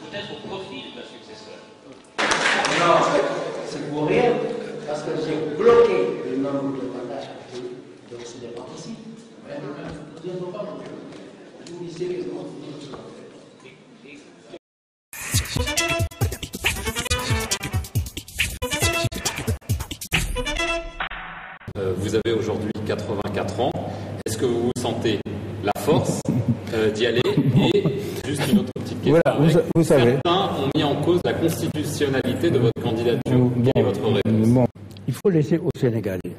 Peut-être au profil d'un successeur. Non, c'est pour rien, parce que j'ai bloqué le nombre de mandats. Donc ce n'est pas possible. Je ne peux pas non plus. Vous dites sérieusement. Vous avez aujourd'hui 84 ans. Est-ce que vous sentez la force d'y aller? Et juste une autre petite question. Voilà, vous savez. Certains ont mis en cause la constitutionnalité de votre candidature. Quelle est votre réponse? Bon, il faut laisser aux Sénégalais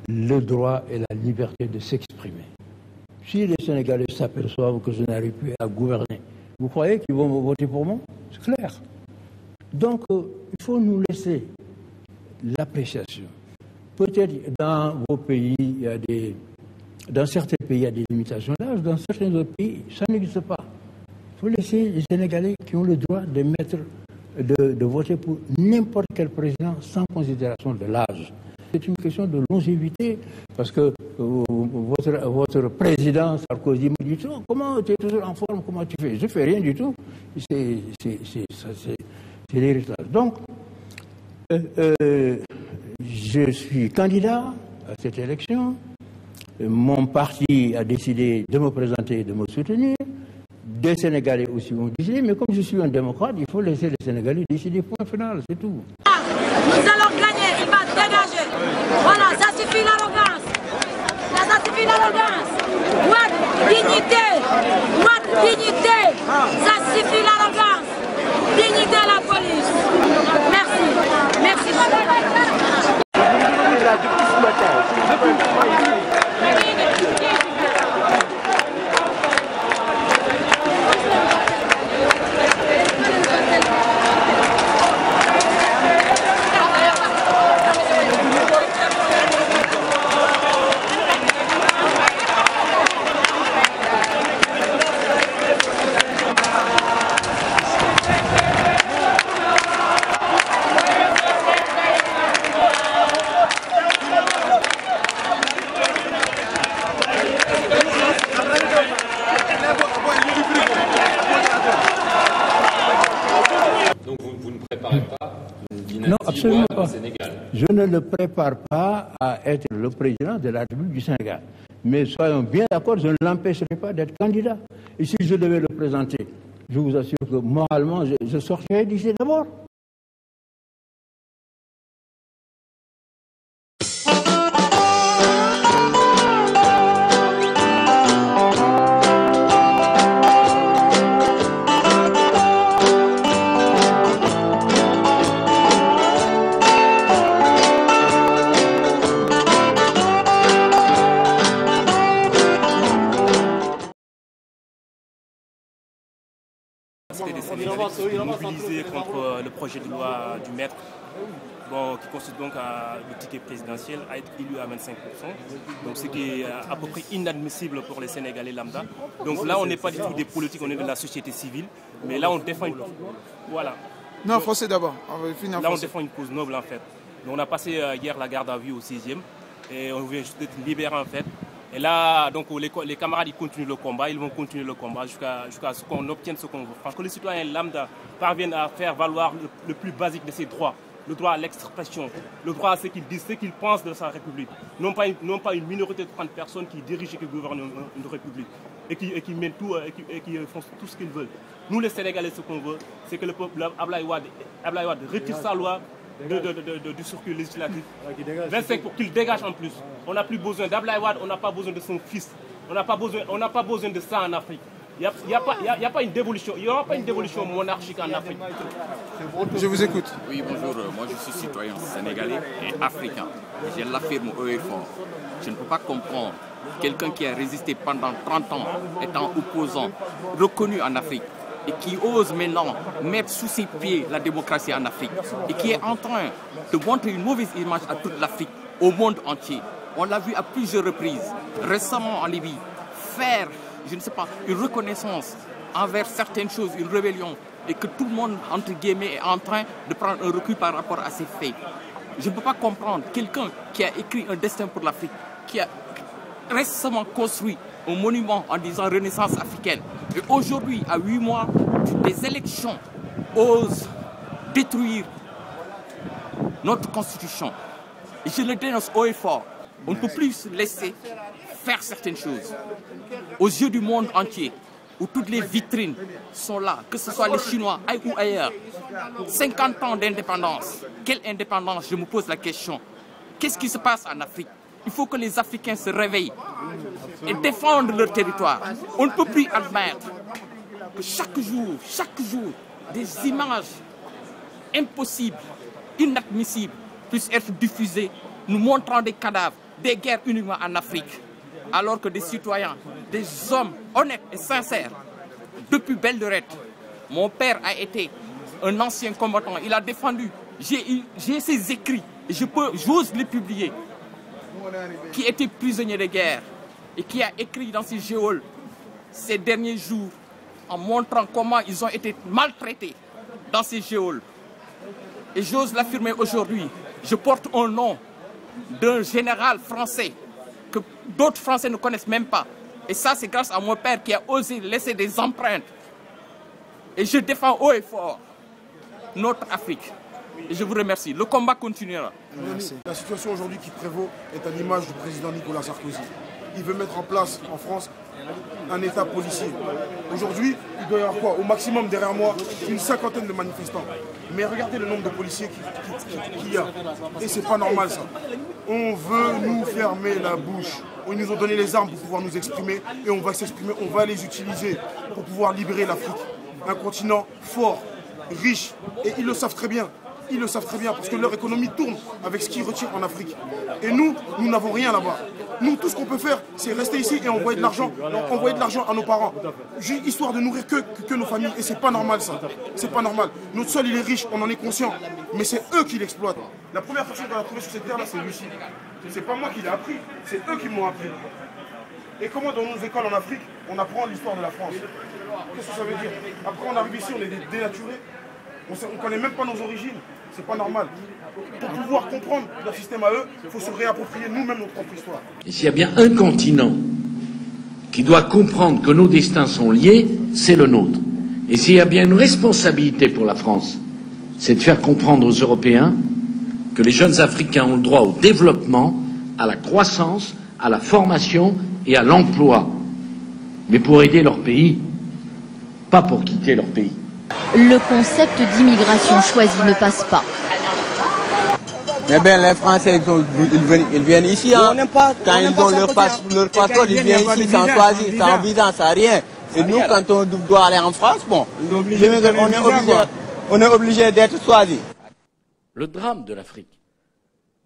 le droit et la liberté de s'exprimer. Si les Sénégalais s'aperçoivent que je n'arrive plus à gouverner, vous croyez qu'ils vont me voter pour moi? C'est clair. Donc, il faut nous laisser l'appréciation. Peut-être dans vos pays, dans certains pays, il y a des limitations d'âge, dans certains autres pays, ça n'existe pas. Il faut laisser les Sénégalais qui ont le droit de voter pour n'importe quel président sans considération de l'âge. C'est une question de longévité, parce que votre président Sarkozy me dit oh, comment tu es toujours en forme, comment tu fais? Je ne fais rien du tout. C'est l'héritage. Donc, je suis candidat à cette élection. Mon parti a décidé de me présenter et de me soutenir. Des Sénégalais aussi ont décidé, mais comme je suis un démocrate, il faut laisser les Sénégalais décider, point final, c'est tout. Nous allons gagner, il va dégager. Voilà, ça suffit l'arrogance. Ça suffit l'arrogance. What dignité. What dignité. Ça suffit l'arrogance. Dignité à la police. Merci. Merci, madame. Non, absolument pas. Je ne le prépare pas à être le président de la République du Sénégal. Mais soyons bien d'accord, je ne l'empêcherai pas d'être candidat. Et si je devais le présenter, je vous assure que moralement, je sortirai d'ici d'abord. Mobilisés contre le projet de loi du maître, qui consiste donc le ticket présidentiel à être élu à 25%, donc ce qui est à peu près inadmissible pour les Sénégalais lambda. Donc là, on n'est pas du tout des politiques, on est de la société civile, mais là, on défend une... Voilà. Non, donc, français d'abord. Là, on défend une cause noble, en fait. Donc, on a passé hier la garde à vue au 6e, et on vient juste d'être libéré, en fait. Et là, donc, les camarades, ils continuent le combat, ils vont continuer le combat jusqu'à ce qu'on obtienne ce qu'on veut. Parce que les citoyens lambda parviennent à faire valoir le plus basique de ses droits, le droit à l'expression, le droit à ce qu'ils disent, ce qu'ils pensent de sa République. Non pas une minorité de 30 personnes qui dirigent et qui gouvernent une République et qui mènent tout et qui font tout ce qu'ils veulent. Nous, les Sénégalais, ce qu'on veut, c'est que le peuple Abdoulaye Wade retire sa loi du circuit législatif 25 pour qu'il dégage en plus. On n'a plus besoin d'Abdoulaye Wade, on n'a pas besoin de son fils. On n'a pas besoin de ça en Afrique. Il n'y a pas une dévolution. Il n'y aura pas une dévolution monarchique en Afrique. Je vous écoute. Oui, bonjour. Moi, je suis citoyen sénégalais et africain. Et je l'affirme haut et fort. Je ne peux pas comprendre quelqu'un qui a résisté pendant 30 ans, étant opposant, reconnu en Afrique, et qui ose maintenant mettre sous ses pieds la démocratie en Afrique, et qui est en train de montrer une mauvaise image à toute l'Afrique, au monde entier. On l'a vu à plusieurs reprises, récemment en Libye, faire, je ne sais pas, une reconnaissance envers certaines choses, une rébellion et que tout le monde, entre guillemets, est en train de prendre un recul par rapport à ces faits. Je ne peux pas comprendre quelqu'un qui a écrit un destin pour l'Afrique, qui a récemment construit un monument en disant Renaissance africaine. Et aujourd'hui, à 8 mois des élections, ose détruire notre constitution. Et je le dénonce haut et fort. On ne peut plus se laisser faire certaines choses aux yeux du monde entier, où toutes les vitrines sont là, que ce soit les Chinois ou ailleurs. 50 ans d'indépendance. Quelle indépendance? Je me pose la question. Qu'est-ce qui se passe en Afrique? Il faut que les Africains se réveillent et défendent leur territoire. On ne peut plus admettre que chaque jour, des images impossibles, inadmissibles, puissent être diffusées, nous montrant des cadavres, des guerres uniquement en Afrique. Alors que des citoyens, des hommes honnêtes et sincères, depuis belle lurette, mon père a été un ancien combattant, il a défendu, j'ai ses écrits, et j'ose les publier, qui était prisonnier de guerre et qui a écrit dans ses geôles ces derniers jours en montrant comment ils ont été maltraités dans ces geôles. Et j'ose l'affirmer aujourd'hui, je porte un nom d'un général français que d'autres Français ne connaissent même pas. Et ça, c'est grâce à mon père qui a osé laisser des empreintes. Et je défends haut et fort notre Afrique. Et je vous remercie. Le combat continuera. Merci. La situation aujourd'hui qui prévaut est à l'image du président Nicolas Sarkozy. Il veut mettre en place en France un État policier. Aujourd'hui, il doit y avoir quoi? Au maximum derrière moi, une cinquantaine de manifestants. Mais regardez le nombre de policiers qu'il y a. Et c'est pas normal ça. On veut nous fermer la bouche. Ils nous ont donné les armes pour pouvoir nous exprimer et on va s'exprimer, on va les utiliser pour pouvoir libérer l'Afrique. Un continent fort, riche, et ils le savent très bien. Ils le savent très bien parce que leur économie tourne avec ce qu'ils retirent en Afrique. Et nous n'avons rien là-bas. Nous, tout ce qu'on peut faire, c'est rester ici et envoyer de l'argent à nos parents, histoire de nourrir que nos familles. Et c'est pas normal ça. C'est pas normal. Notre sol, il est riche, on en est conscient. Mais c'est eux qui l'exploitent. La première personne qu'on a trouvée sur cette terre-là, c'est Lucie. C'est pas moi qui l'ai appris, c'est eux qui m'ont appris. Et comment dans nos écoles en Afrique, on apprend l'histoire de la France? Qu'est-ce que ça veut dire? Après, on arrive ici, on est dénaturés. On ne connaît même pas nos origines. C'est pas normal. Pour pouvoir comprendre leur système à eux, il faut se réapproprier nous-mêmes notre propre histoire. Et s'il y a bien un continent qui doit comprendre que nos destins sont liés, c'est le nôtre. Et s'il y a bien une responsabilité pour la France, c'est de faire comprendre aux Européens que les jeunes Africains ont le droit au développement, à la croissance, à la formation et à l'emploi. Mais pour aider leur pays, pas pour quitter leur pays. Le concept d'immigration choisie ne passe pas. Eh bien, les Français, ils viennent ici. Hein. Quand ils ont leur passeport, ils viennent ici sans choisir, sans visa, sans rien. Et nous, quand on doit aller en France, bon, on est obligé d'être choisi. Le drame de l'Afrique,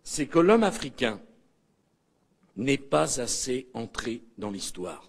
c'est que l'homme africain n'est pas assez entré dans l'histoire.